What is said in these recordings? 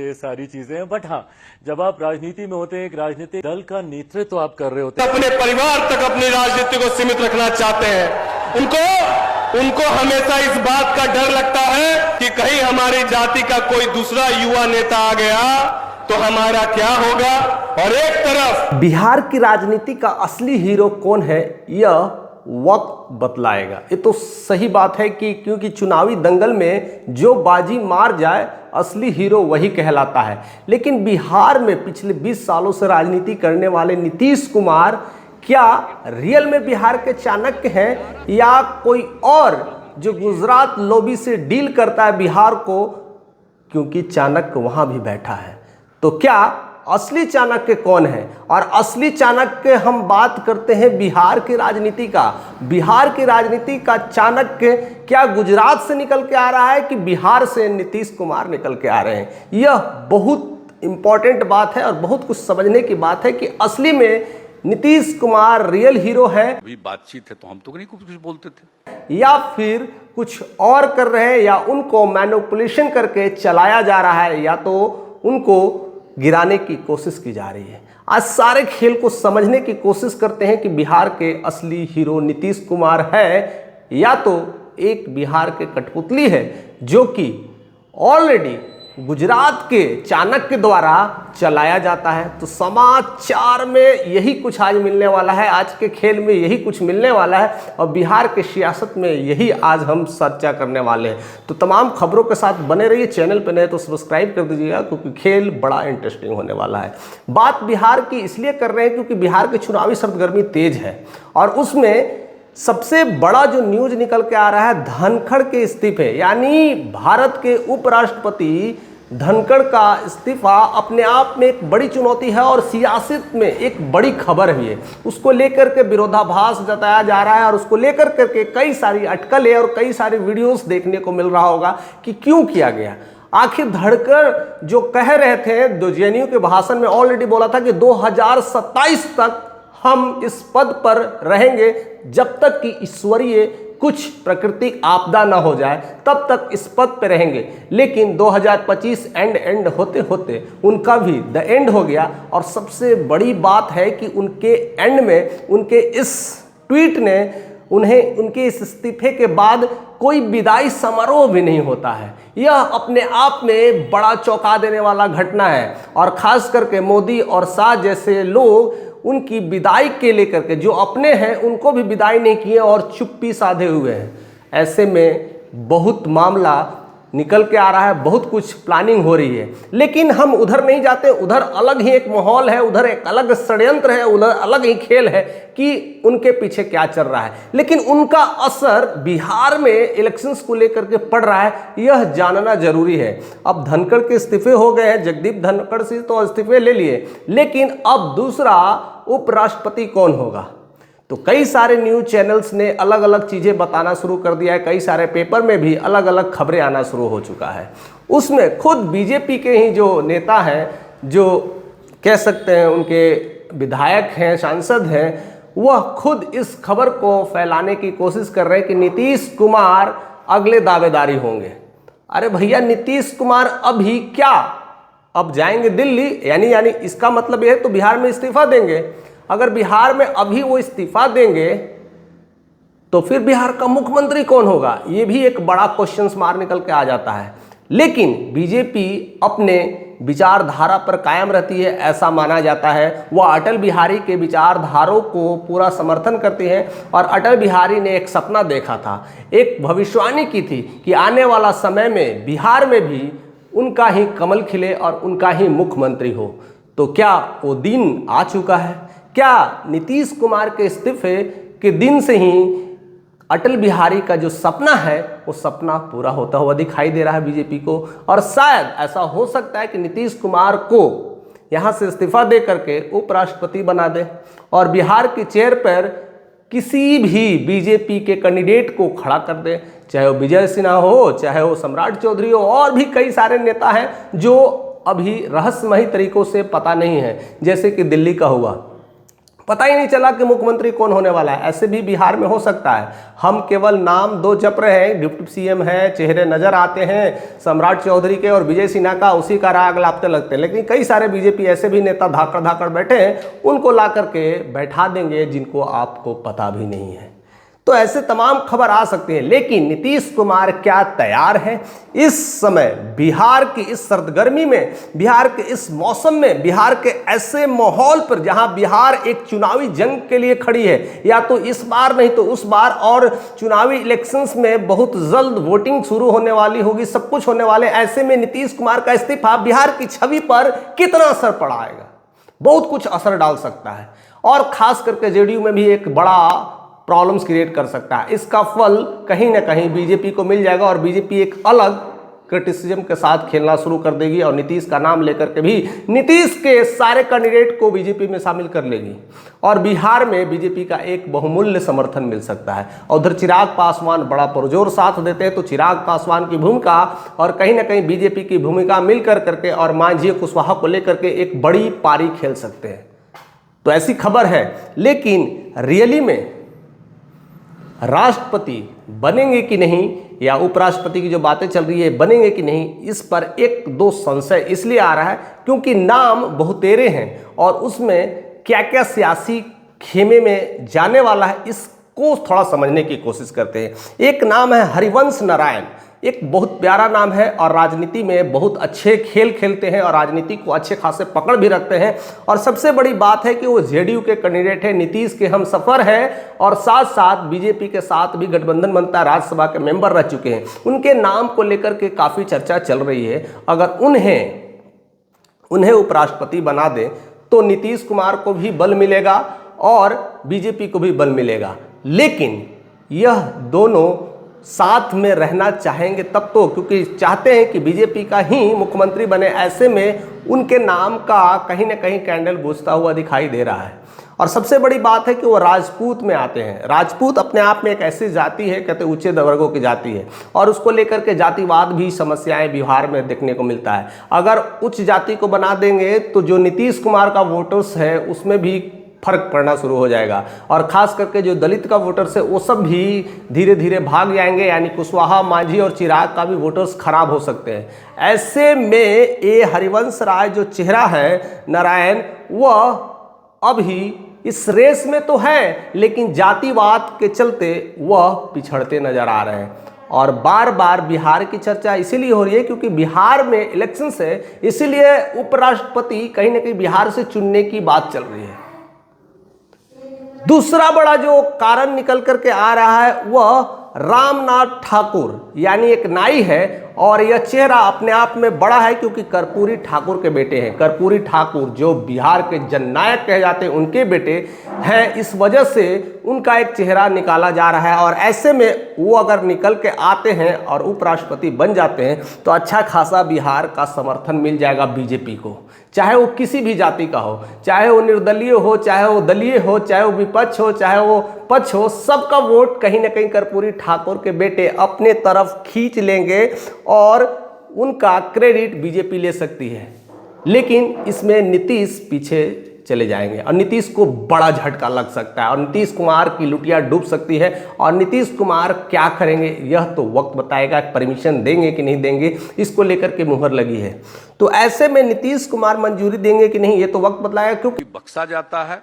ये सारी चीजें हैं। बट हाँ, जब आप राजनीति में होते हैं, एक राजनीतिक दल का नेतृत्व तो आप कर रहे होते हैं, अपने परिवार तक अपनी राजनीति को सीमित रखना चाहते हैं। उनको हमेशा इस बात का डर लगता है कि कहीं हमारी जाति का कोई दूसरा युवा नेता आ गया तो हमारा क्या होगा। और एक तरफ बिहार की राजनीति का असली हीरो कौन है, यह वक्त बतलाएगा। ये तो सही बात है कि क्योंकि चुनावी दंगल में जो बाजी मार जाए असली हीरो वही कहलाता है। लेकिन बिहार में पिछले 20 सालों से राजनीति करने वाले नीतीश कुमार क्या रियल में बिहार के चाणक्य हैं या कोई और जो गुजरात लॉबी से डील करता है बिहार को, क्योंकि चाणक्य वहां भी बैठा है। तो क्या असली चाणक्य कौन है? और असली चाणक्य हम बात करते हैं बिहार की राजनीति का। बिहार की राजनीति का चाणक्य क्या गुजरात से निकल के आ रहा है कि बिहार से नीतीश कुमार निकल के आ रहे हैं? यह बहुत इंपॉर्टेंट बात है और बहुत कुछ समझने की बात है कि असली में नीतीश कुमार रियल हीरो है, अभी बातचीत है तो हम तो नहीं कुछ बोलते थे, या फिर कुछ और कर रहे हैं, या उनको मैनिपुलेशन करके चलाया जा रहा है, या तो उनको गिराने की कोशिश की जा रही है। आज सारे खेल को समझने की कोशिश करते हैं कि बिहार के असली हीरो नीतीश कुमार है या तो एक बिहार के कठपुतली है जो कि ऑलरेडी गुजरात के चाणक्य द्वारा चलाया जाता है। तो समाचार में यही कुछ आज मिलने वाला है, आज के खेल में यही कुछ मिलने वाला है और बिहार के सियासत में यही आज हम चर्चा करने वाले हैं। तो तमाम खबरों के साथ बने रहिए। चैनल पे नए तो सब्सक्राइब कर दीजिएगा क्योंकि खेल बड़ा इंटरेस्टिंग होने वाला है। बात बिहार की इसलिए कर रहे हैं क्योंकि बिहार की चुनावी सरगर्मी तेज है और उसमें सबसे बड़ा जो न्यूज निकल के आ रहा है धनखड़ के इस्तीफे, यानी भारत के उपराष्ट्रपति धनखड़ का इस्तीफा अपने आप में एक बड़ी चुनौती है और सियासत में एक बड़ी खबर भी है। उसको लेकर के विरोधाभास जताया जा रहा है और उसको लेकर करके कई सारी अटकलें और कई सारे वीडियोस देखने को मिल रहा होगा कि क्यों किया गया। आखिर धनखड़ जो कह रहे थे, जो जेएनयू के भाषण में ऑलरेडी बोला था कि 2027 तक हम इस पद पर रहेंगे जब तक कि ईश्वरीय कुछ प्राकृतिक आपदा ना हो जाए, तब तक इस पद पे रहेंगे। लेकिन 2025 एंड होते होते उनका भी द एंड हो गया और सबसे बड़ी बात है कि उनके एंड में उनके इस ट्वीट ने उन्हें उनके इस इस्तीफे के बाद कोई विदाई समारोह भी नहीं होता है। यह अपने आप में बड़ा चौंका देने वाला घटना है और खास करके मोदी और शाह जैसे लोग उनकी विदाई के लेकर के जो अपने हैं उनको भी विदाई नहीं किए और चुप्पी साधे हुए हैं। ऐसे में बहुत मामला निकल के आ रहा है, बहुत कुछ प्लानिंग हो रही है। लेकिन हम उधर नहीं जाते, उधर अलग ही एक माहौल है, उधर एक अलग षड्यंत्र है, उधर अलग ही खेल है कि उनके पीछे क्या चल रहा है। लेकिन उनका असर बिहार में इलेक्शंस को लेकर के पड़ रहा है, यह जानना जरूरी है। अब धनखड़ के इस्तीफे हो गए हैं, जगदीप धनखड़ से तो इस्तीफे ले लिए, लेकिन अब दूसरा उपराष्ट्रपति कौन होगा? तो कई सारे न्यूज चैनल्स ने अलग अलग चीज़ें बताना शुरू कर दिया है, कई सारे पेपर में भी अलग अलग खबरें आना शुरू हो चुका है। उसमें खुद बीजेपी के ही जो नेता हैं, जो कह सकते हैं उनके विधायक हैं, सांसद हैं, वह खुद इस खबर को फैलाने की कोशिश कर रहे हैं कि नीतीश कुमार अगले दावेदारी होंगे। अरे भैया, नीतीश कुमार अभी क्या, अब जाएंगे दिल्ली, यानी इसका मतलब यह है तो बिहार में इस्तीफा देंगे। अगर बिहार में अभी वो इस्तीफा देंगे तो फिर बिहार का मुख्यमंत्री कौन होगा, ये भी एक बड़ा क्वेश्चन मार्क निकल के आ जाता है। लेकिन बीजेपी अपने विचारधारा पर कायम रहती है, ऐसा माना जाता है। वह अटल बिहारी के विचारधारों को पूरा समर्थन करती है और अटल बिहारी ने एक सपना देखा था, एक भविष्यवाणी की थी कि आने वाला समय में बिहार में भी उनका ही कमल खिले और उनका ही मुख्यमंत्री हो। तो क्या वो दिन आ चुका है? क्या नीतीश कुमार के इस्तीफे के दिन से ही अटल बिहारी का जो सपना है वो सपना पूरा होता हुआ दिखाई दे रहा है बीजेपी को? और शायद ऐसा हो सकता है कि नीतीश कुमार को यहाँ से इस्तीफा दे करके उपराष्ट्रपति बना दे और बिहार की चेयर पर किसी भी बीजेपी के कैंडिडेट को खड़ा कर दे, चाहे वो विजय सिन्हा हो, चाहे वो सम्राट चौधरी हो, और भी कई सारे नेता हैं जो अभी रहस्यमयी तरीकों से पता नहीं है, जैसे कि दिल्ली का हुआ। पता ही नहीं चला कि मुख्यमंत्री कौन होने वाला है। ऐसे भी बिहार में हो सकता है। हम केवल नाम दो जप रहे हैं, डिप्टी सीएम है, चेहरे नजर आते हैं सम्राट चौधरी के और विजय सिन्हा का, उसी का राग लापते लगते हैं। लेकिन कई सारे बीजेपी ऐसे भी नेता धाकड़ धाकड़ बैठे हैं, उनको ला करके बैठा देंगे जिनको आपको पता भी नहीं है। तो ऐसे तमाम खबर आ सकती है। लेकिन नीतीश कुमार क्या तैयार हैं? इस समय बिहार की इस सर्द गर्मी में, बिहार के इस मौसम में, बिहार के ऐसे माहौल पर जहां बिहार एक चुनावी जंग के लिए खड़ी है, या तो इस बार नहीं तो उस बार, और चुनावी इलेक्शंस में बहुत जल्द वोटिंग शुरू होने वाली होगी, सब कुछ होने वाले। ऐसे में नीतीश कुमार का इस्तीफा बिहार की छवि पर कितना असर पड़ाएगा? बहुत कुछ असर डाल सकता है, और खास करके जेडीयू में भी एक बड़ा प्रॉब्लम्स क्रिएट कर सकता है। इसका फल कहीं ना कहीं बीजेपी को मिल जाएगा, और बीजेपी एक अलग क्रिटिसिज्म के साथ खेलना शुरू कर देगी, और नीतीश का नाम लेकर के भी नीतीश के सारे कैंडिडेट को बीजेपी में शामिल कर लेगी, और बिहार में बीजेपी का एक बहुमूल्य समर्थन मिल सकता है। और उधर चिराग पासवान बड़ा पुरजोर साथ देते हैं, तो चिराग पासवान की भूमिका और कहीं ना कहीं बीजेपी की भूमिका मिलकर करके और मांझी कुशवाहा को लेकर के एक बड़ी पारी खेल सकते हैं। तो ऐसी खबर है। लेकिन रियली में राष्ट्रपति बनेंगे कि नहीं, या उपराष्ट्रपति की जो बातें चल रही है बनेंगे कि नहीं, इस पर एक दो संशय इसलिए आ रहा है क्योंकि नाम बहुतेरे हैं, और उसमें क्या क्या सियासी खेमे में जाने वाला है, इसको थोड़ा समझने की कोशिश करते हैं। एक नाम है हरिवंश नारायण, एक बहुत प्यारा नाम है, और राजनीति में बहुत अच्छे खेल खेलते हैं और राजनीति को अच्छे खासे पकड़ भी रखते हैं। और सबसे बड़ी बात है कि वो जेडीयू के कैंडिडेट है, नीतीश के हम सफर है, और साथ साथ बीजेपी के साथ भी गठबंधन बनता, राज्यसभा के मेंबर रह चुके हैं। उनके नाम को लेकर के काफ़ी चर्चा चल रही है। अगर उन्हें उपराष्ट्रपति बना दे तो नीतीश कुमार को भी बल मिलेगा और बीजेपी को भी बल मिलेगा। लेकिन यह दोनों साथ में रहना चाहेंगे तब तो, क्योंकि चाहते हैं कि बीजेपी का ही मुख्यमंत्री बने। ऐसे में उनके नाम का कहीं ना कहीं कैंडल बुझता हुआ दिखाई दे रहा है। और सबसे बड़ी बात है कि वो राजपूत में आते हैं। राजपूत अपने आप में एक ऐसी जाति है, कहते ऊंचे वर्गों की जाति है, और उसको लेकर के जातिवाद भी समस्याएं बिहार में देखने को मिलता है। अगर उच्च जाति को बना देंगे तो जो नीतीश कुमार का वोटर्स है उसमें भी फर्क पड़ना शुरू हो जाएगा, और खास करके जो दलित का वोटर्स है वो सब भी धीरे धीरे भाग जाएंगे, यानी कुशवाहा, मांझी और चिराग का भी वोटर्स खराब हो सकते हैं। ऐसे में ये हरिवंश राय जो चेहरा है नारायण, वह अभी इस रेस में तो है, लेकिन जातिवाद के चलते वह पिछड़ते नजर आ रहे हैं। और बार बार बिहार की चर्चा इसीलिए हो रही है क्योंकि बिहार में इलेक्शंस है, इसीलिए उपराष्ट्रपति कहीं ना कहीं बिहार से चुनने की बात चल रही है। दूसरा बड़ा जो कारण निकल करके आ रहा है वह रामनाथ ठाकुर, यानी एक नाई है, और यह चेहरा अपने आप में बड़ा है क्योंकि कर्पूरी ठाकुर के बेटे हैं। कर्पूरी ठाकुर जो बिहार के जननायक कहे जाते हैं उनके बेटे हैं, इस वजह से उनका एक चेहरा निकाला जा रहा है। और ऐसे में वो अगर निकल के आते हैं और उपराष्ट्रपति बन जाते हैं तो अच्छा खासा बिहार का समर्थन मिल जाएगा बीजेपी को, चाहे वो किसी भी जाति का हो, चाहे वो निर्दलीय हो, चाहे वो दलीय हो, चाहे वो विपक्ष हो, चाहे वो पक्ष हो, सबका वोट कहीं ना कहीं कर्पूरी ठाकुर के बेटे अपने तरफ खींच लेंगे और उनका क्रेडिट बीजेपी ले सकती है। लेकिन इसमें नीतीश पीछे चले जाएंगे और नीतीश को बड़ा झटका लग सकता है और नीतीश कुमार की लुटिया डूब सकती है। और नीतीश कुमार क्या करेंगे यह तो वक्त बताएगा, परमिशन देंगे कि नहीं देंगे, इसको लेकर के मुहर लगी है। तो ऐसे में नीतीश कुमार मंजूरी देंगे कि नहीं ये तो वक्त बताएगा, क्योंकि बख्शा जाता है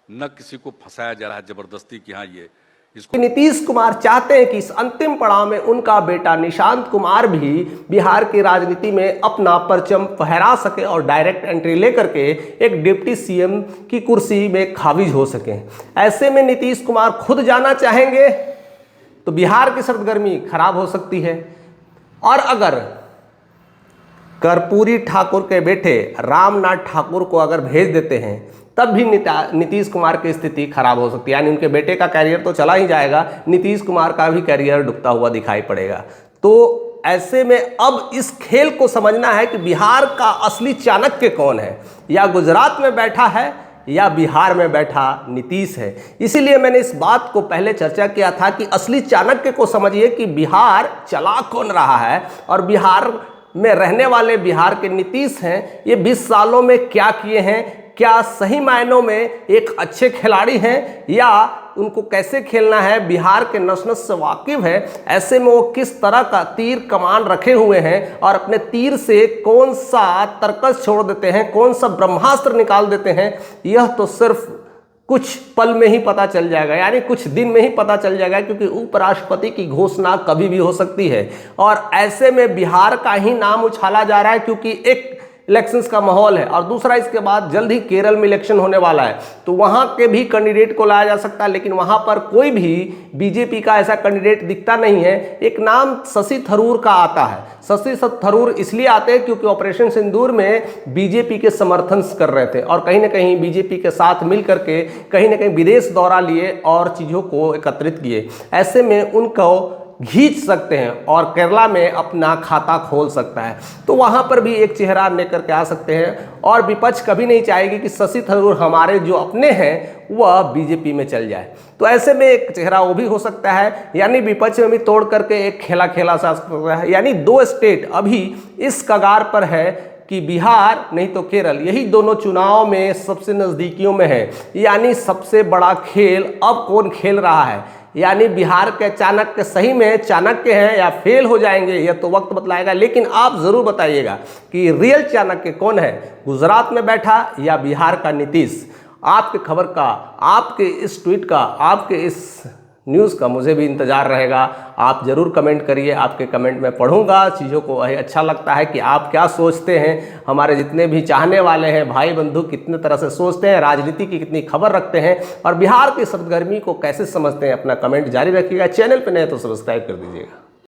न किसी को फंसाया जा रहा है जबरदस्ती कि हाँ ये इसको। नीतीश कुमार चाहते हैं कि इस अंतिम पड़ाव में उनका बेटा निशांत कुमार भी बिहार की राजनीति में अपना परचम फहरा सके और डायरेक्ट एंट्री लेकर के एक डिप्टी सीएम की कुर्सी में काबिज हो सके। ऐसे में नीतीश कुमार खुद जाना चाहेंगे तो बिहार की सरगर्मी खराब हो सकती है। और अगर कर्पूरी ठाकुर के बेटे रामनाथ ठाकुर को अगर भेज देते हैं तब भी नीतीश कुमार की स्थिति खराब हो सकती है, यानी उनके बेटे का कैरियर तो चला ही जाएगा, नीतीश कुमार का भी कैरियर डूबता हुआ दिखाई पड़ेगा। तो ऐसे में अब इस खेल को समझना है कि बिहार का असली चाणक्य कौन है, या गुजरात में बैठा है या बिहार में बैठा नीतीश है। इसीलिए मैंने इस बात को पहले चर्चा किया था कि असली चाणक्य को समझिए कि बिहार चला कौन रहा है, और बिहार में रहने वाले बिहार के नीतीश हैं, ये 20 सालों में क्या किए हैं, क्या सही मायनों में एक अच्छे खिलाड़ी हैं या उनको कैसे खेलना है बिहार के नस नस से वाकिफ है। ऐसे में वो किस तरह का तीर कमान रखे हुए हैं और अपने तीर से कौन सा तरकस छोड़ देते हैं, कौन सा ब्रह्मास्त्र निकाल देते हैं, यह तो सिर्फ कुछ पल में ही पता चल जाएगा, यानी कुछ दिन में ही पता चल जाएगा, क्योंकि उपराष्ट्रपति की घोषणा कभी भी हो सकती है। और ऐसे में बिहार का ही नाम उछाला जा रहा है, क्योंकि एक इलेक्शंस का माहौल है और दूसरा इसके बाद जल्द ही केरल में इलेक्शन होने वाला है, तो वहां के भी कैंडिडेट को लाया जा सकता है, लेकिन वहां पर कोई भी बीजेपी का ऐसा कैंडिडेट दिखता नहीं है। एक नाम शशि थरूर का आता है। शशि थरूर इसलिए आते हैं क्योंकि ऑपरेशन सिंदूर में बीजेपी के समर्थन कर रहे थे और कहीं ना कहीं बीजेपी के साथ मिल करके कहीं ना कहीं विदेश दौरा लिए और चीज़ों को एकत्रित किए। ऐसे में उनको खींच सकते हैं और केरला में अपना खाता खोल सकता है, तो वहां पर भी एक चेहरा लेकर के आ सकते हैं। और विपक्ष कभी नहीं चाहेगी कि शशि थरूर हमारे जो अपने हैं वह बीजेपी में चल जाए, तो ऐसे में एक चेहरा वो भी हो सकता है, यानी विपक्ष में भी तोड़ करके एक खेला खेला सा सकता है। यानी दो स्टेट अभी इस कगार पर है कि बिहार नहीं तो केरल, यही दोनों चुनाव में सबसे नज़दीकियों में है। यानी सबसे बड़ा खेल अब कौन खेल रहा है, यानी बिहार के चाणक्य सही में चाणक्य हैं या फेल हो जाएंगे, यह तो वक्त बतलाएगा। लेकिन आप जरूर बताइएगा कि रियल चाणक्य कौन है, गुजरात में बैठा या बिहार का नीतीश। आपके खबर का, आपके इस ट्वीट का, आपके इस न्यूज़ का मुझे भी इंतज़ार रहेगा। आप ज़रूर कमेंट करिए, आपके कमेंट में पढ़ूंगा, चीज़ों को अच्छा लगता है कि आप क्या सोचते हैं, हमारे जितने भी चाहने वाले हैं भाई बंधु कितने तरह से सोचते हैं, राजनीति की कितनी खबर रखते हैं और बिहार की सरगर्मी को कैसे समझते हैं। अपना कमेंट जारी रखिएगा। चैनल पर नए तो सब्सक्राइब कर दीजिएगा।